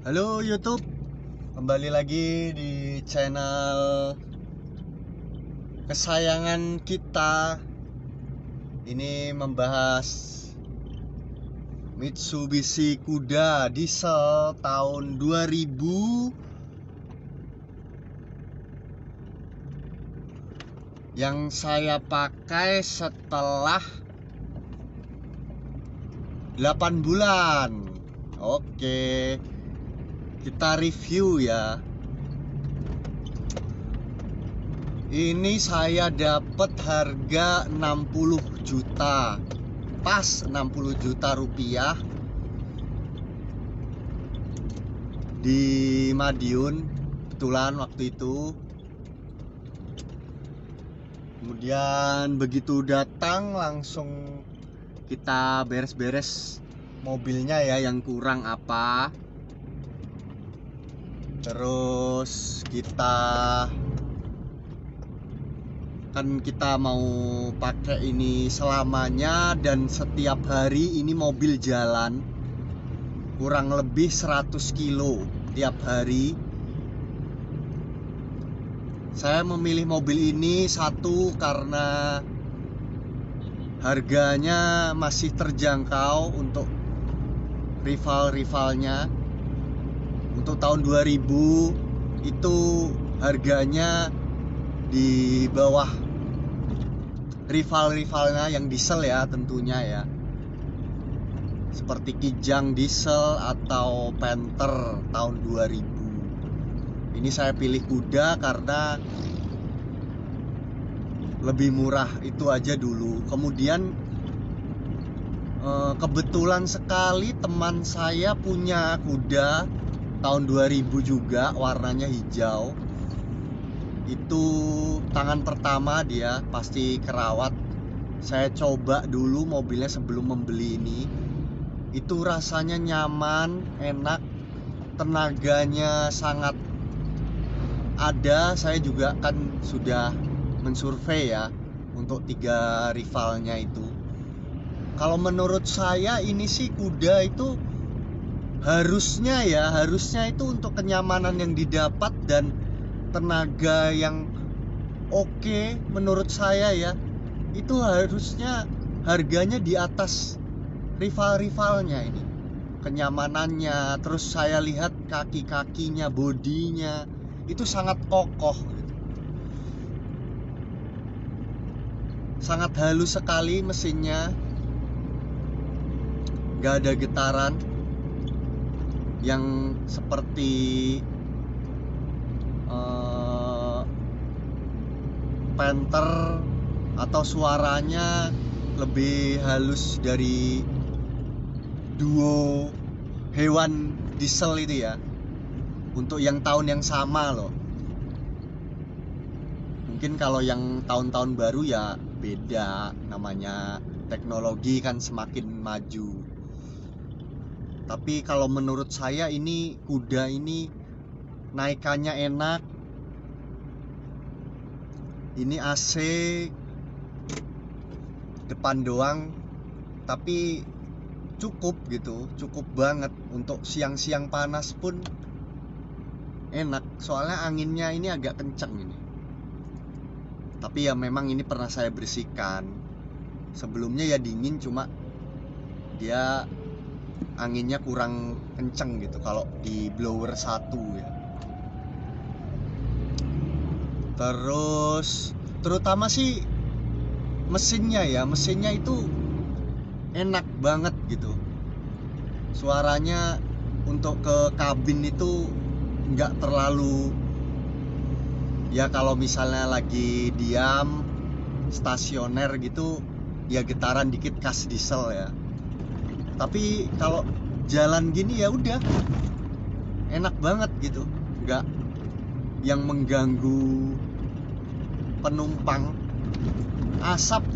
Halo YouTube, kembali lagi di channel kesayangan kita. Ini membahas Mitsubishi Kuda diesel tahun 2000 yang saya pakai setelah 8 bulan. Oke, kita review ya. Ini saya dapat harga 60 juta. Pas 60 juta rupiah di Madiun, kebetulan waktu itu. Kemudian begitu datang langsung kita beres-beres mobilnya ya, yang kurang apa. Terus kita mau pakai ini selamanya, dan setiap hari ini mobil jalan kurang lebih 100 kilo tiap hari. Saya memilih mobil ini satu karena harganya masih terjangkau untuk rival-rivalnya. Untuk tahun 2000 itu harganya di bawah rival-rivalnya yang diesel ya, tentunya ya, seperti Kijang diesel atau Panther tahun 2000. Ini saya pilih Kuda karena lebih murah, itu aja dulu. Kemudian kebetulan sekali teman saya punya Kuda tahun 2000 juga, warnanya hijau. Itu tangan pertama dia, pasti kerawat. Saya coba dulu mobilnya sebelum membeli ini. Itu rasanya nyaman, enak, tenaganya sangat ada. Saya juga kan sudah mensurvei ya untuk 3 rivalnya itu. Kalau menurut saya ini sih Kuda itu harusnya itu untuk kenyamanan yang didapat dan tenaga yang oke, menurut saya ya, itu harusnya harganya di atas rival-rivalnya ini. Kenyamanannya, terus saya lihat kaki-kakinya, bodinya itu sangat kokoh gitu. Sangat halus sekali mesinnya, gak ada getaran yang seperti Panther, atau suaranya lebih halus dari duo hewan diesel itu ya, untuk yang tahun yang sama loh. Mungkin kalau yang tahun-tahun baru ya beda, namanya teknologi kan semakin maju. Tapi kalau menurut saya ini Kuda ini naikannya enak. Ini AC depan doang, tapi cukup gitu, cukup banget. Untuk siang-siang panas pun enak, soalnya anginnya ini agak kenceng ini. Tapi ya memang ini pernah saya bersihkan. Sebelumnya ya dingin, cuma dia anginnya kurang kenceng gitu kalau di blower 1 ya. Terus terutama sih mesinnya ya, mesinnya itu enak banget gitu. Suaranya untuk ke kabin itu nggak terlalu, ya kalau misalnya lagi diam stasioner gitu ya getaran dikit khas diesel ya. Tapi kalau jalan gini ya udah enak banget gitu, nggak yang mengganggu penumpang. Asap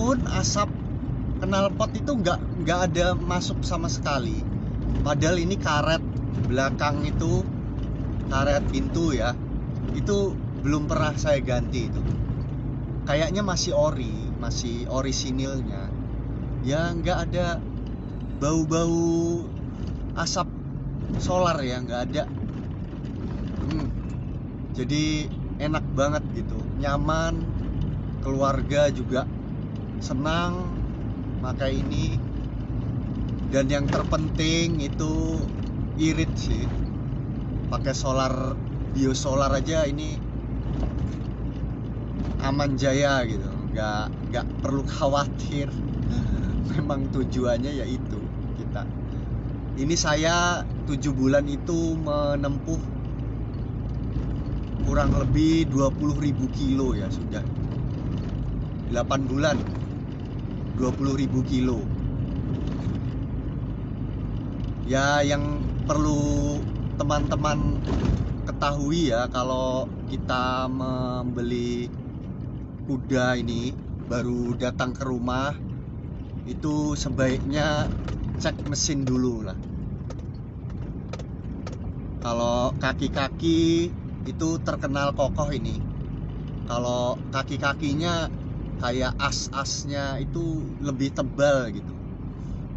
knalpot itu nggak ada masuk sama sekali. Padahal ini karet belakang itu, karet pintu ya, itu belum pernah saya ganti itu. Kayaknya masih orisinilnya. Ya nggak ada bau-bau asap solar ya, nggak ada. Jadi enak banget gitu, nyaman, keluarga juga senang pakai ini. Dan yang terpenting itu irit sih, pakai solar, biosolar aja ini aman jaya gitu, nggak perlu khawatir. Memang tujuannya yaitu kita ini, saya 7 bulan itu menempuh kurang lebih 20.000 kilo ya, sudah 8 bulan 20.000 kilo ya. Yang perlu teman-teman ketahui ya, kalau kita membeli kuda ini baru datang ke rumah, itu sebaiknya cek mesin dulu lah. Kalau kaki-kaki itu terkenal kokoh ini, kalau kaki-kakinya kayak as-asnya itu lebih tebal gitu,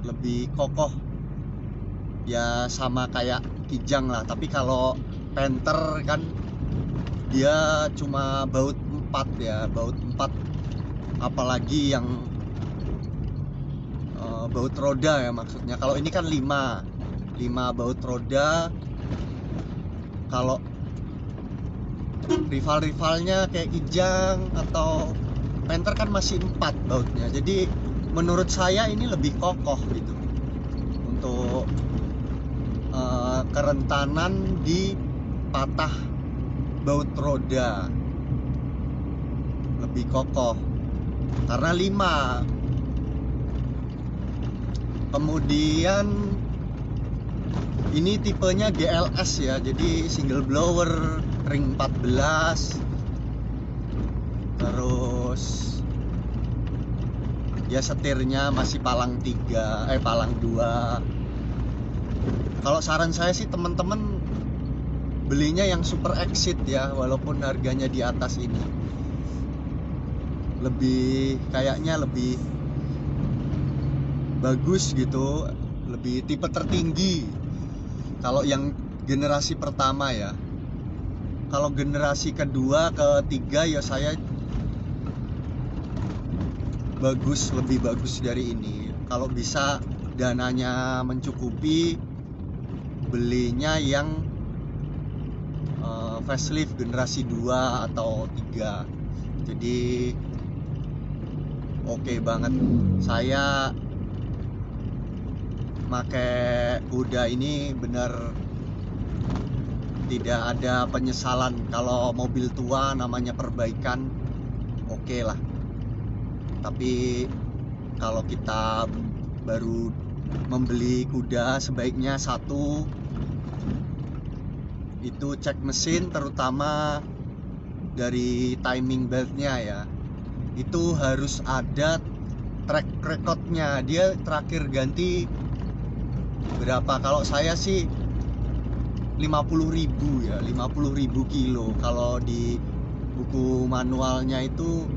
lebih kokoh ya, sama kayak Kijang lah. Tapi kalau Panther kan dia cuma baut 4 ya, baut 4, apalagi yang baut roda ya maksudnya. Kalau ini kan 5 baut roda. Kalau rival-rivalnya kayak Kijang atau Panther kan masih 4 bautnya. Jadi menurut saya ini lebih kokoh gitu untuk kerentanan di patah baut roda, lebih kokoh karena 5. Kemudian ini tipenya GLS ya, jadi single blower, ring 14. Terus ya setirnya masih palang 3, palang 2. Kalau saran saya sih teman-teman belinya yang Super Exit ya, walaupun harganya di atas ini. Kayaknya lebih bagus gitu, lebih tipe tertinggi. Kalau yang generasi pertama ya. Kalau generasi kedua, ketiga ya saya lebih bagus dari ini. Kalau bisa dananya mencukupi, belinya yang facelift generasi 2 atau 3. Jadi oke banget. Saya pakai kuda ini benar tidak ada penyesalan. Kalau mobil tua namanya perbaikan, oke lah. Tapi kalau kita baru membeli kuda, sebaiknya satu itu cek mesin, terutama dari timing beltnya ya. Itu harus ada track recordnya, dia terakhir ganti berapa. Kalau saya sih 50.000 ya, 50.000 kilo. Kalau di buku manualnya itu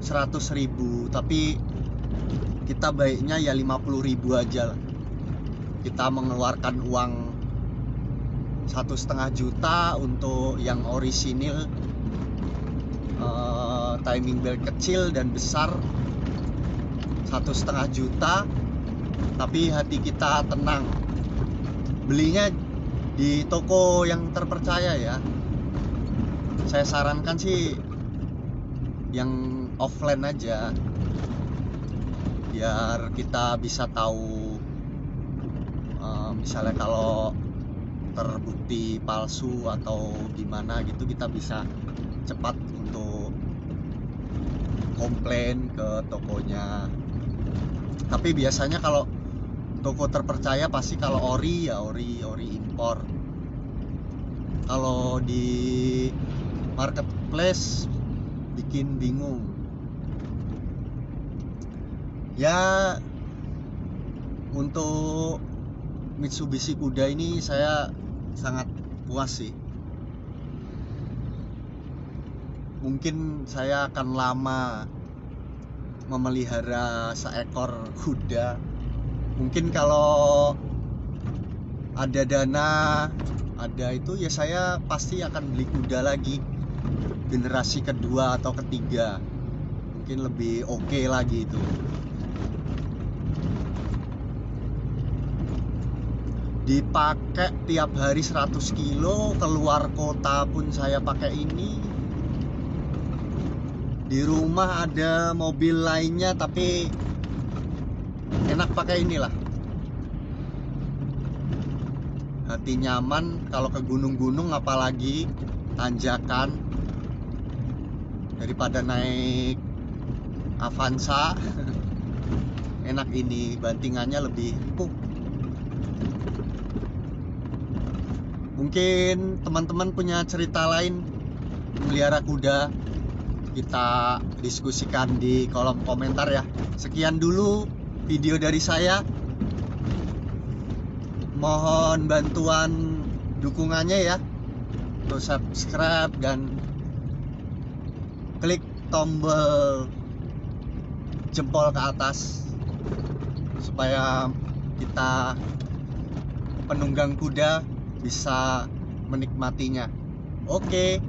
100.000, tapi kita baiknya ya 50.000 aja lah. Kita mengeluarkan uang 1,5 juta untuk yang orisinil, timing belt kecil dan besar 1,5 juta, tapi hati kita tenang. Belinya di toko yang terpercaya ya. Saya sarankan sih yang offline aja, biar kita bisa tahu misalnya kalau terbukti palsu atau gimana gitu, kita bisa cepat untuk komplain ke tokonya. Tapi biasanya kalau toko terpercaya pasti kalau ori ya ori impor. Kalau di marketplace bikin bingung. Ya, untuk Mitsubishi kuda ini saya sangat puas sih. Mungkin saya akan lama memelihara seekor kuda. Mungkin kalau ada dana ada itu, ya saya pasti akan beli kuda lagi, generasi kedua atau ketiga, mungkin lebih oke lagi itu. Dipakai tiap hari 100 kilo, keluar kota pun saya pakai ini. Di rumah ada mobil lainnya tapi enak pakai inilah. Hati nyaman kalau ke gunung-gunung, apalagi tanjakan, daripada naik Avanza. Enak ini, bantingannya lebih empuk. Mungkin teman-teman punya cerita lain melihara kuda, kita diskusikan di kolom komentar ya. Sekian dulu video dari saya. Mohon bantuan dukungannya ya, untuk subscribe dan klik tombol jempol ke atas supaya kita penunggang kuda bisa menikmatinya. Oke.